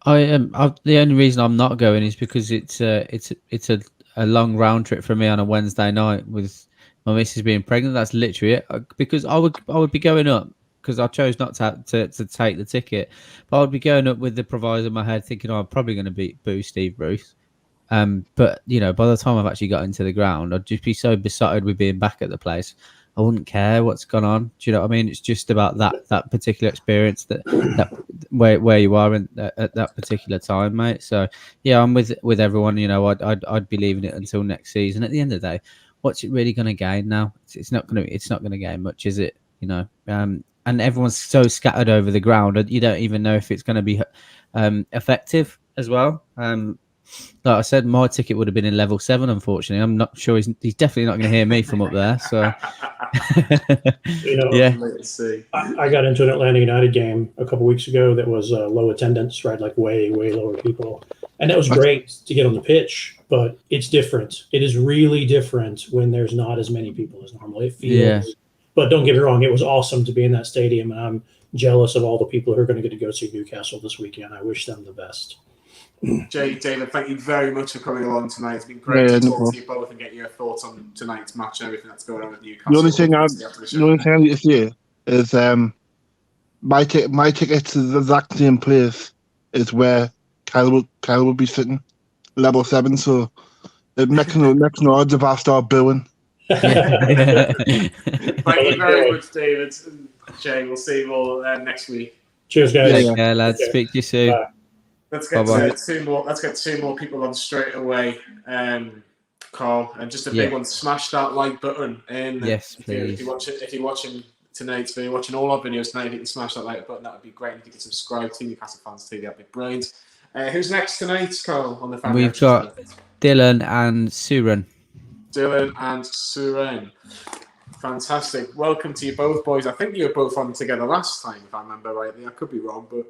The only reason I'm not going is because it's a long round trip for me on a Wednesday night with my missus being pregnant. That's literally it. Because I would be going up, because I chose not to take the ticket, but I would be going up with the proviso in my head, thinking, I'm probably going to boo Steve Bruce. But by the time I've actually got into the ground, I'd just be so besotted with being back at the place. I wouldn't care what's gone on. Do you know what I mean? It's just about that particular experience, that where you are at that particular time, mate. So yeah, I'm with everyone. I'd be leaving it until next season. At the end of the day, what's it really going to gain now? It's not going to gain much, is it? And everyone's so scattered over the ground, you don't even know if it's going to be effective as well. Like I said, my ticket would have been in level 7. Unfortunately, I'm not sure he's definitely not going to hear me from up there. So, yeah. I got into an Atlanta United game a couple weeks ago that was low attendance, right? Like way lower people, and that was great to get on the pitch. But it's different. It is really different when there's not as many people as normally. It feels. Yeah. But don't get me wrong, it was awesome to be in that stadium, and I'm jealous of all the people who are going to get to go see Newcastle this weekend. I wish them the best. David, thank you very much for coming along tonight. It's been great to talk to you both and get your thoughts on tonight's match and everything that's going on with Newcastle. The only thing I need to say is my ticket to the exact same place is where Kyle will be sitting, level 7. So it makes no odds if I start booing. Thank you very much, David and Jay. We'll see you all next week. Cheers, guys. Take care, lads. Okay. Speak to you soon. Bye. Let's get Bye-bye. two more. Let's get 2 more people on straight away. Carl, and just a big one. Smash that like button. And Yes, if you're please. watching tonight, if you're watching all our videos tonight, if you can smash that like button, that would be great. If you can subscribe to Newcastle Fans TV, that'd be brilliant. Who's next tonight, Carl? On the fan We've reaction got tonight? Dylan and Suren. Dylan and Suren. Fantastic. Welcome to you both, boys. I think you were both on together last time, if I remember rightly. I could be wrong, but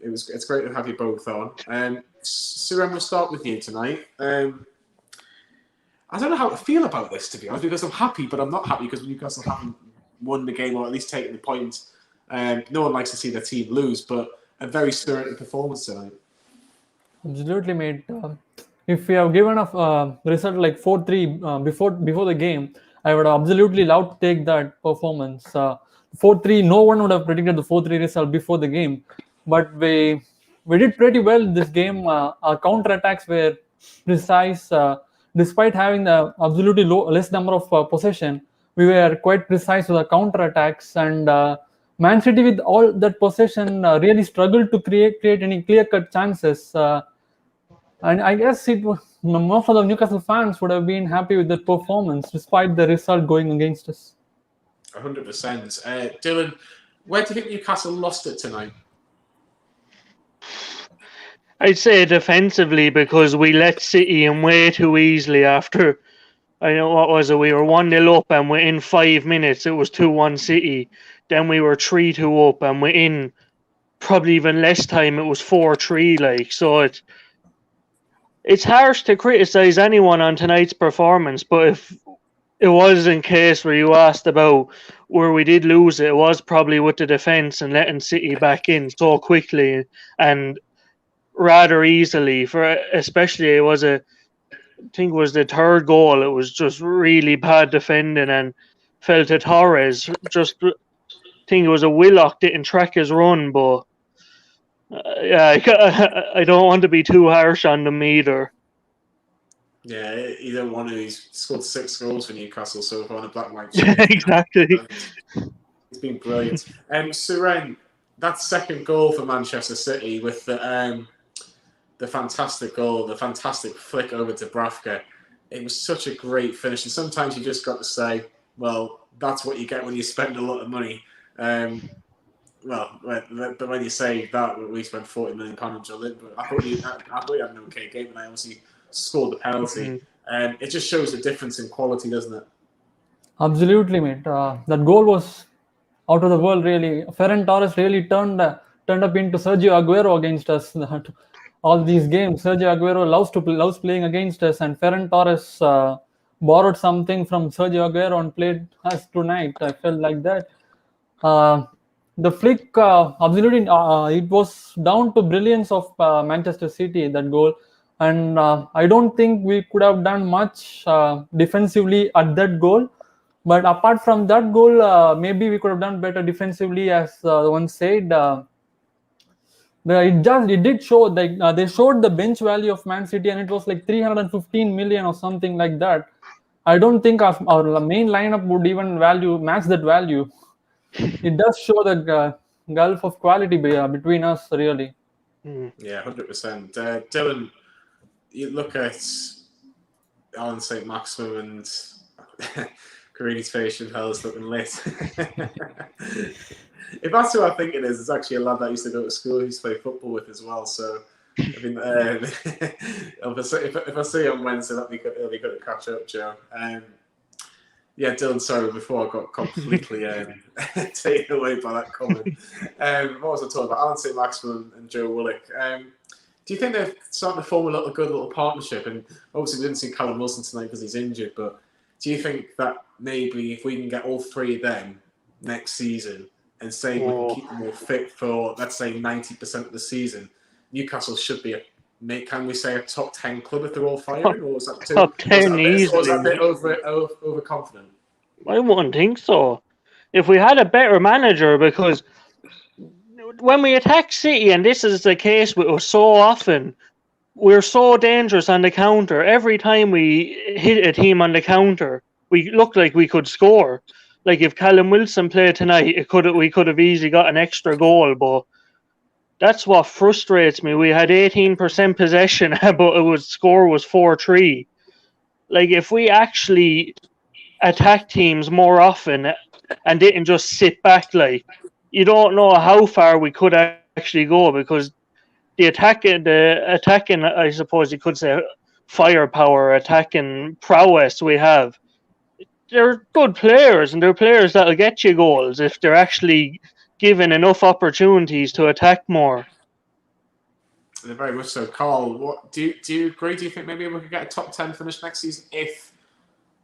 it's great to have you both on. Suren, we'll start with you tonight. I don't know how to feel about this, to be honest, because I'm happy, but I'm not happy because Newcastle haven't won the game or at least taken the point. No one likes to see their team lose, but a very spirited performance tonight. Absolutely, mate. If we have given a result like 4-3 before the game, I would have absolutely loved to take that performance. 4-3, no one would have predicted the 4-3 result before the game, but we did pretty well in this game. Our counter-attacks were precise. Despite having the absolutely less number of possession, we were quite precise with our counter-attacks, and Man City, with all that possession, really struggled to create any clear-cut chances. And I guess most of the Newcastle fans would have been happy with that performance, despite the result going against us. 100%. Dylan, where do you think Newcastle lost it tonight? I'd say defensively, because we let City in way too easily after, I know what was it, we were 1-0 up and within 5 minutes it was 2-1 City. Then we were 3-2 up and within probably even less time it was 4-3. Like, so it's harsh to criticise anyone on tonight's performance, but if it was in case where you asked about where we did lose it, it was probably with the defence and letting City back in so quickly and rather easily. For especially, I think it was the third goal. It was just really bad defending and fell to Torres. Just think it was a Willock didn't track his run, but I don't want to be too harsh on them either. Yeah, you don't want to. He's scored 6 goals for Newcastle so far on a black and white. Yeah, exactly. It's been brilliant. Suren, that second goal for Manchester City with the fantastic goal, the fantastic flick over to Krafth. It was such a great finish, and sometimes you just got to say, well, that's what you get when you spend a lot of money. But when you say that, we spent £40 million on Joelinton, but I thought you had an okay game, and I obviously scored the penalty. It just shows the difference in quality, doesn't it? Absolutely, mate. That goal was out of the world, really. Ferran Torres really turned up into Sergio Aguero against us. All these games, Sergio Aguero loves playing against us, and Ferran Torres borrowed something from Sergio Aguero and played us tonight. I felt like that. The flick, absolutely, it was down to brilliance of Manchester City, that goal. And I don't think we could have done much defensively at that goal. But apart from that goal, maybe we could have done better defensively, as the one said. It did show, like they showed the bench value of Man City, and it was like 315 million or something like that. I don't think our main lineup would even match that value. It does show the gulf of quality between us, really. Yeah, 100%. Dylan, you look at Alan saint-maximin and Carini's face and hell's looking lit. If that's who I think it is, it's actually a lad that I used to go to school, who used to play football with as well. So, I mean, if I see you on Wednesday, it'll be good to catch up, Joe. Yeah, Dylan, sorry, before I got completely taken away by that comment. What was I talking about? Alan saint-maximin and Joe Willock. Do you think they're starting to form a good little partnership? And obviously, we didn't see Callum Wilson tonight because he's injured, but do you think that maybe if we can get all 3 of them next season and say we can keep them all fit for, let's say, 90% of the season, Newcastle should be can we say a top 10 club if they're all firing? Or was that top 10 easily? Or was that a bit overconfident? I wouldn't think so. If we had a better manager, because when we attack City, and this is the case with us so often, we're so dangerous on the counter. Every time we hit a team on the counter, we look like we could score. Like if Callum Wilson played tonight, we could have easily got an extra goal, but that's what frustrates me. We had 18% possession, but score was 4-3. Like if we actually attack teams more often and didn't just sit back, like you don't know how far we could actually go, because the attacking, I suppose you could say, firepower, attacking prowess we have. They're good players, and they're players that'll get you goals if they're actually given enough opportunities to attack more. They're very much so. Carl, what do you agree? Do you think maybe we could get a top 10 finish next season if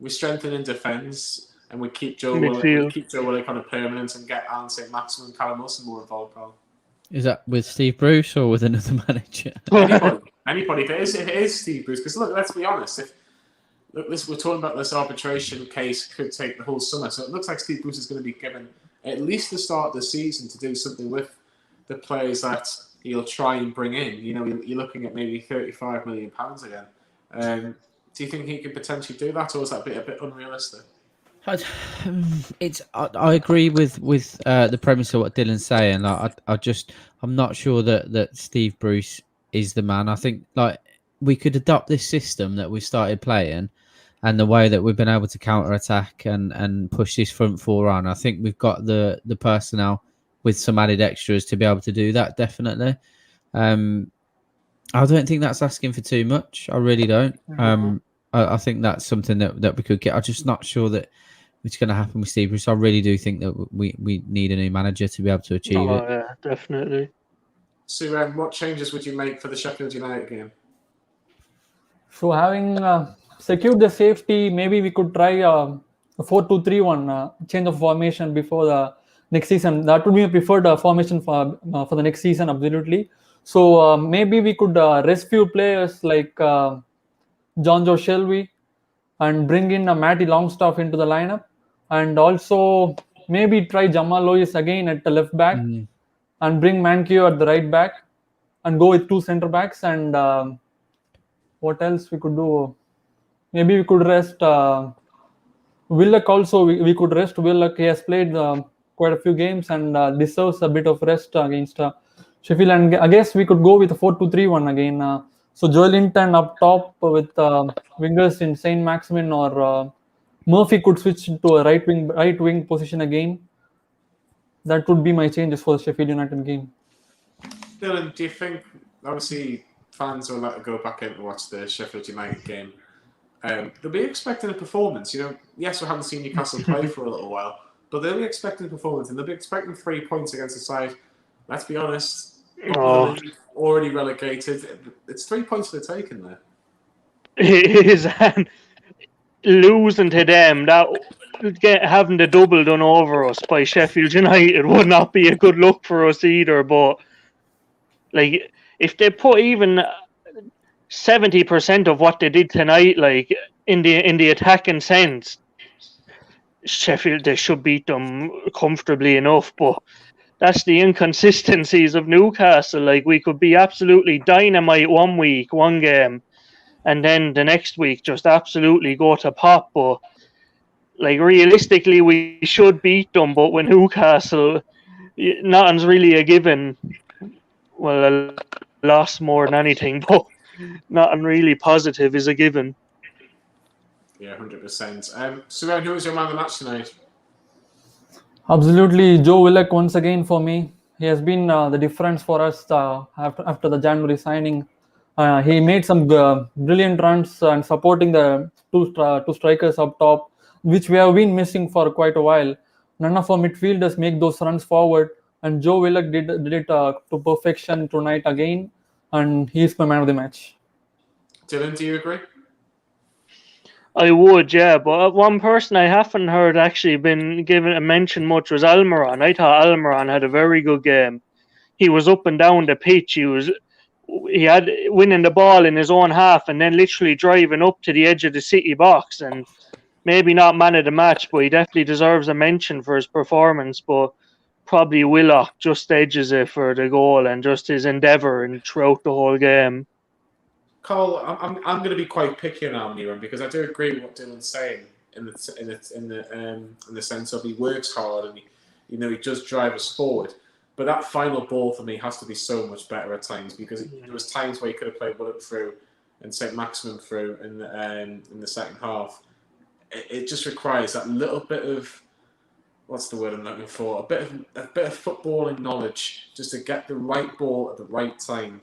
we strengthen in defence and we keep Joe Willock on a permanent and get Alan Saint-Maximin and Callum Wilson more involved, Carl? Is that with Steve Bruce or with another manager? Anybody. If it is Steve Bruce, because look, let's be honest. We're talking about this arbitration case could take the whole summer, so it looks like Steve Bruce is going to be given at least the start of the season to do something with the players that he'll try and bring in. You know, you're looking at maybe £35 million again. Do you think he could potentially do that, or is that a bit unrealistic? I agree with the premise of what Dylan's saying. I'm not sure that Steve Bruce is the man. I think we could adopt this system that we started playing, and the way that we've been able to counter attack and push this front four on. I think we've got the personnel with some added extras to be able to do that. Definitely. I don't think that's asking for too much. I really don't. I think that's something that we could get. I'm just not sure that it's going to happen with Steve Bruce. I really do think that we need a new manager to be able to achieve it. Yeah, definitely. So, what changes would you make for the Sheffield United game? So, having secured the safety, maybe we could try a 4-2-3-1 change of formation before the next season. That would be a preferred formation for the next season, absolutely. So, maybe we could rest few players like John Joe Shelby and bring in Matty Longstaff into the lineup, and also maybe try Jamal Lewis again at the left back and bring Mankio at the right back and go with two centre backs. And what else we could do? Maybe we could rest Willock also. We could rest Willock. He has played quite a few games and deserves a bit of rest against Sheffield. And I guess we could go with a 4-2-3-1 again. So Joelinton up top with wingers in saint-maximin, or Murphy could switch to a right wing position again. That would be my changes for the Sheffield United game. Dylan, do you think, obviously fans will let go back in to watch the Sheffield United game, they'll be expecting a performance? You know, yes, we haven't seen Newcastle play for a little while, but they'll be expecting a performance, and they'll be expecting 3 points against the side. Let's be honest. Already relegated. It's 3 points for the taking there. It is, and losing to them, having the double done over us by Sheffield United would not be a good look for us either. But like, if they put even 70% of what they did tonight, like in the attacking sense, Sheffield, they should beat them comfortably enough. But that's the inconsistencies of Newcastle. Like, we could be absolutely dynamite one week, one game, and then the next week just absolutely go to pop. But like, realistically, we should beat them. But when Newcastle, nothing's really a given. Well, a loss more than anything, but nothing really positive is a given. Yeah, 100%. So, who was your man of the match tonight? Absolutely, Joe Willock once again for me. He has been the difference for us after the January signing. He made some brilliant runs and supporting the two strikers up top, which we have been missing for quite a while. None of our midfielders make those runs forward, and Joe Willock did it to perfection tonight again, and he is my man of the match. Dylan, do you agree? I would, yeah, but one person I haven't heard actually been given a mention much was Almiron. I thought Almiron had a very good game. He was up and down the pitch. He had winning the ball in his own half and then literally driving up to the edge of the City box. And maybe not man of the match, but he definitely deserves a mention for his performance. But probably Willock just edges it for the goal, and just his endeavour and throughout the whole game. Carl, I'm going to be quite picky on Almiron because I do agree with what Dylan's saying in the sense of he works hard and he does drive us forward. But that final ball for me has to be so much better at times because there was times where he could have played Willock through and saint-maximin through in the second half. It just requires that little bit of, what's the word I'm looking for? A bit of footballing knowledge just to get the right ball at the right time.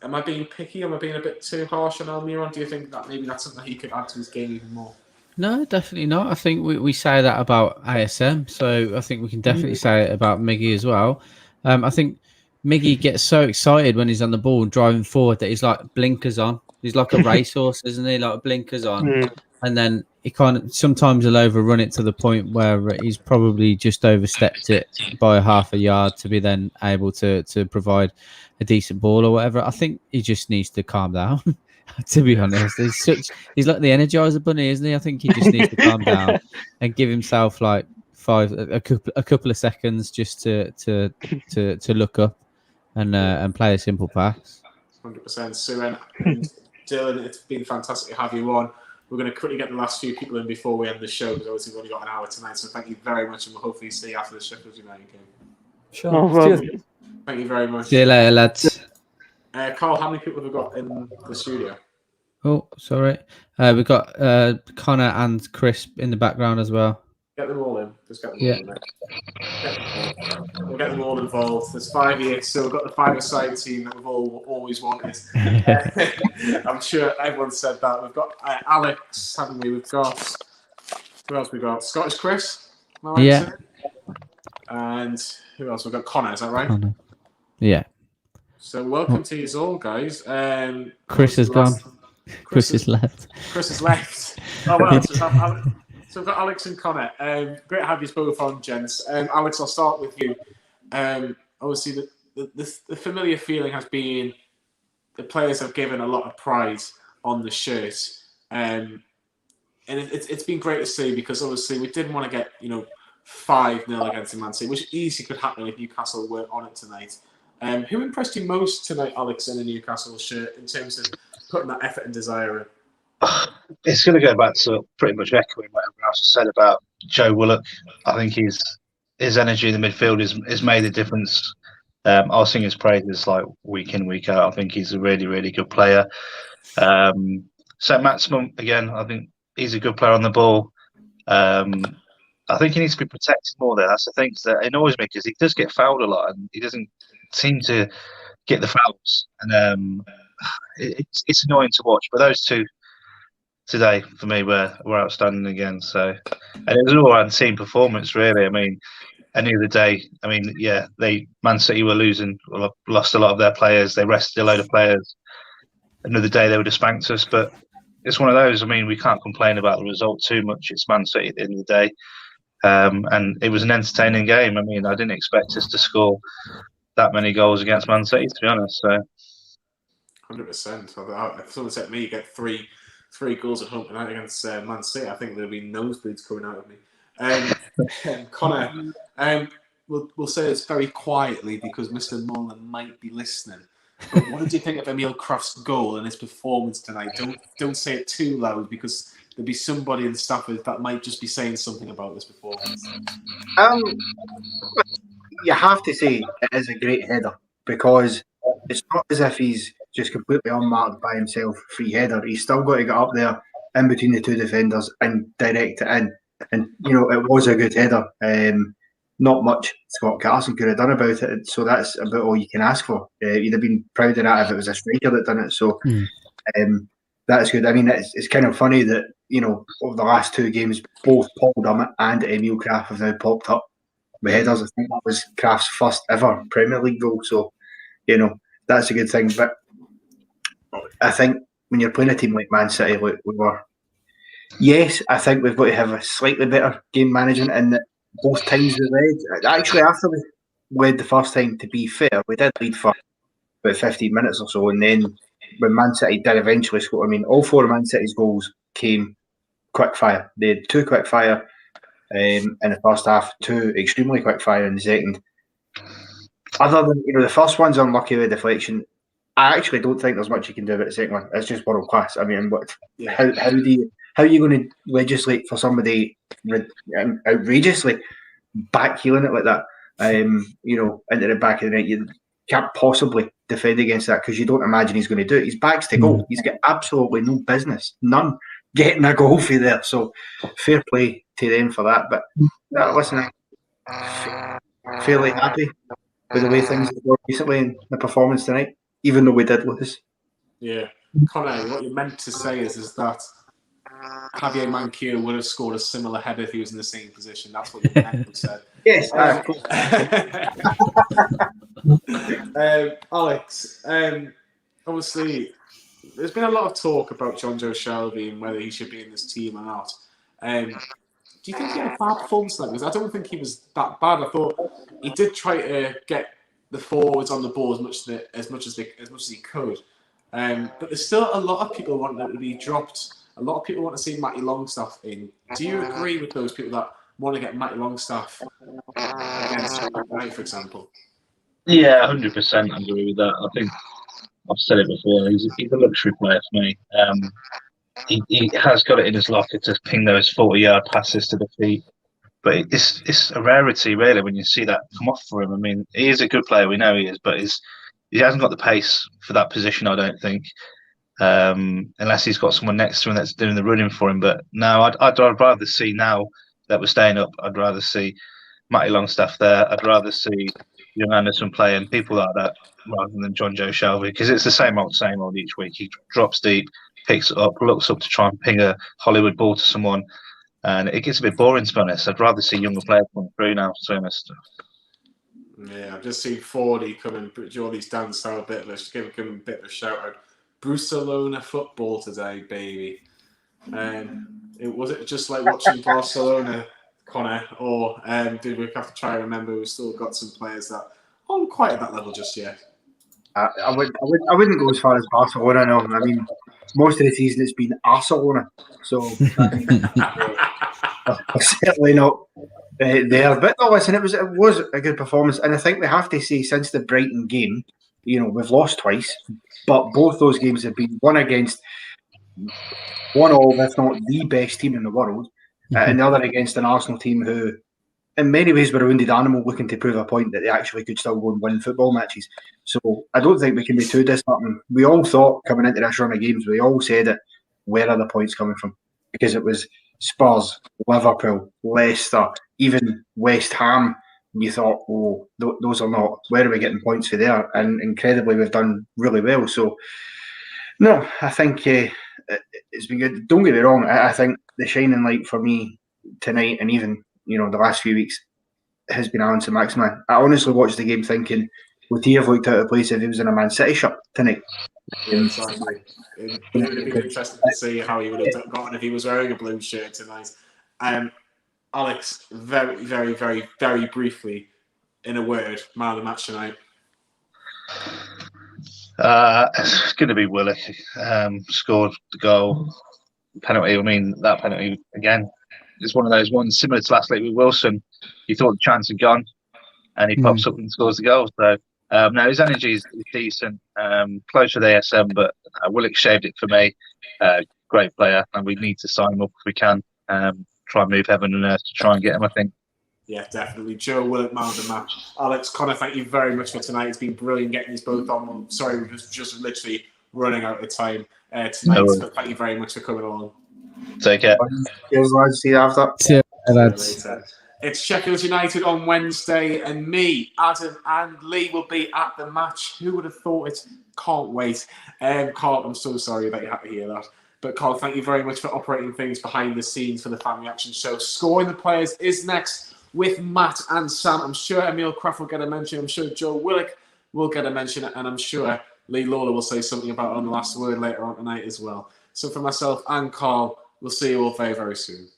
Am I being picky? Am I being a bit too harsh on Almiron? Do you think that maybe that's something he could add to his game even more? No, definitely not. I think we say that about ASM, so I think we can definitely say it about Miggy as well. I think Miggy gets so excited when he's on the ball and driving forward that he's like blinkers on. He's like a racehorse, isn't he? Like blinkers on. And then he sometimes he'll overrun it to the point where he's probably just overstepped it by half a yard to be then able to provide a decent ball or whatever. I think he just needs to calm down. To be honest, he's like the Energizer Bunny, isn't he? I think he just needs to calm down and give himself like a couple of seconds just to look up and play a simple pass. 100%. Sue and Dylan, it's been fantastic to have you on. We're going to quickly get the last few people in before we end the show because obviously we've only got an hour tonight. So thank you very much, and we'll hopefully see you after the Sheffield United game. Sure. Thank you very much. See you later, lads. Carl, how many people have we got in the studio? Oh, sorry. We've got Connor and Chris in the background as well. Get them all in. Just get them all in. We'll get them all involved. There's 5 here, so we've got the 5-a-side team that we've all always wanted. I'm sure everyone said that. We've got Alex, haven't we? We've got... Who else we got? Scottish Chris? Am I right to say? And who else? We've got Connor, is that right? Connor. Yeah. So welcome to you all, guys. Chris has gone. Chris has left. Chris has left. Oh, what else? So we've got Alex and Connor. Great to have you both on, gents. Alex, I'll start with you. Obviously, the familiar feeling has been the players have given a lot of pride on the shirt. And it's been great to see because obviously we didn't want to get 5-0 against Man City, which easily could happen if Newcastle weren't on it tonight. Who impressed you most tonight, Alex, in a Newcastle shirt in terms of putting that effort and desire in? It's going to go back to pretty much echoing what everyone else has said about Joe Willock. I think his energy in the midfield has made a difference. I'll sing his praises like week in, week out. I think he's a really, really good player. Saint-Maximin, again, I think he's a good player on the ball. I think he needs to be protected more there. That's the thing that annoys me because he does get fouled a lot and he doesn't seem to get the fouls. And it's annoying to watch. But those two today, for me, were outstanding again. So, and it was an all-round team performance, really. I mean, any of the day, I mean, yeah, Man City were losing, lost a lot of their players. They rested a load of players. Another day, they would have spanked us. But it's one of those. I mean, we can't complain about the result too much. It's Man City at the end of the day. And it was an entertaining game. I mean, I didn't expect us to score that many goals against Man City, to be honest. So, 100%. If someone said to me, you get three goals at home tonight against Man City, I think there'll be nosebleeds coming out of me. Connor, we'll say this very quietly because Mr. Mullen might be listening. But what did you think of Emil Krafth's goal and his performance tonight? Don't say it too loud because there'll be somebody in Stafford that might just be saying something about this performance. You have to say it is a great header because it's not as if he's just completely unmarked by himself, free header. He's still got to get up there in between the two defenders and direct it in. And, it was a good header. Not much Scott Carson could have done about it. So that's about all you can ask for. You'd have been proud of that if it was a striker that done it. So that's good. I mean, it's kind of funny that, over the last two games, both Paul Dummett and Emil Krafth have now popped up with headers. I think that was Krafth's first ever Premier League goal. So, that's a good thing. But I think when you're playing a team like Man City, like we were, yes, I think we've got to have a slightly better game management in that both times we led. Actually, after we led the first time, to be fair, we did lead for about 15 minutes or so. And then when Man City did eventually score, I mean, all four of Man City's goals came quick fire. They had two quick fire in the first half, 2 extremely quick fire in the second. Other than the first one's unlucky with deflection, I actually don't think there's much you can do about the second one. It's just world class. I mean, how are you going to legislate for somebody outrageously backheeling it like that? Into the back of the net, you can't possibly defend against that because you don't imagine he's going to do it. His back's to goal. He's got absolutely no business, none, getting a goal for there. So fair play to them for that. But listen, fairly happy with the way things have gone recently in the performance tonight, even though we did lose. Yeah. Connor, what you meant to say is that Javier Manquillo would have scored a similar header if he was in the same position. That's what you meant to say. Yes. Alex, obviously, there's been a lot of talk about John Joe Shelby and whether he should be in this team or not. Do you think he had a bad performance tonight? Because I don't think he was that bad. I thought he did try to get the forwards on the ball as much as he could. But there's still a lot of people wanting it to be dropped. A lot of people want to see Matty Longstaff in. Do you agree with those people that want to get Matty Longstaff against United, for example? Yeah, 100% I agree with that. I think I've said it before. He's a luxury player for me. He has got it in his locker to ping those 40-yard passes to the feet. But it's a rarity, really, when you see that come off for him. I mean, he is a good player. We know he is, but he hasn't got the pace for that position, I don't think. Unless he's got someone next to him that's doing the running for him. But no, I'd rather see, now that we're staying up, I'd rather see Matty Longstaff there. I'd rather see young Anderson playing, people like that, rather than John Joe Shelby, because it's the same old each week. He drops deep, picks it up, looks up to try and ping a Hollywood ball to someone, and it gets a bit boring, to be honest. I'd rather see younger players coming through now, to be honest. Yeah, I've just seen 40 coming. Geordie's danced out a bit. Let's give him a bit of a shout out. Barcelona football today, baby. Was it just like watching Barcelona, Connor, or did we have to try and remember we've still got some players that aren't quite at that level just yet? I wouldn't go as far as Barcelona. No, I mean, most of the season it's been Barcelona, so certainly not there. But no, listen, it was a good performance, and I think we have to say since the Brighton game, we've lost twice, but both those games have been one against one of, if not the best team in the world, and the other against an Arsenal team who, in many ways, were a wounded animal looking to prove a point that they actually could still go and win football matches. So I don't think we can be too disheartened. We all thought coming into this run of games, we all said it, where are the points coming from? Because it was Spurs, Liverpool, Leicester, even West Ham. We thought, those are not, where are we getting points for there? And incredibly, we've done really well. So, no, I think it's been good. Don't get me wrong, I think the shining light for me tonight, and even the last few weeks, has been saint-maximin. I honestly watched the game thinking, would he have looked out of place if he was in a Man City shirt tonight? Exactly. It would have been interesting to see how he would have gotten if he was wearing a blue shirt tonight. Alex, very, very, very, very briefly, in a word, man of the match tonight. It's going to be Willock. Scored the goal, penalty. I mean, that penalty again. It's one of those ones similar to last week with Wilson. You thought the chance had gone, and he pops up and scores the goal. So no, his energy is decent. Close with ASM, but Willock shaved it for me. Great player, and we need to sign him up if we can. Try and move heaven and earth to try and get him, I think. Yeah, definitely. Joe Willock, man of the match. Alex, Connor, thank you very much for tonight. It's been brilliant getting these both on. I'm sorry, we're just literally running out of time tonight. So thank you very much for coming along. Take care. Cheers, lads. See you after. See you lads. It's Sheffield United on Wednesday, and me, Adam, and Lee will be at the match. Who would have thought it? Can't wait. Carl, I'm so sorry that you had to hear that. But Carl, thank you very much for operating things behind the scenes for the Fan Reaction Show. Scoring the Players is next with Matt and Sam. I'm sure Emil Krafth will get a mention. I'm sure Joe Willock will get a mention. And I'm sure Lee Lawler will say something about it on the last word later on tonight as well. So for myself and Carl, we'll see you all very, very soon.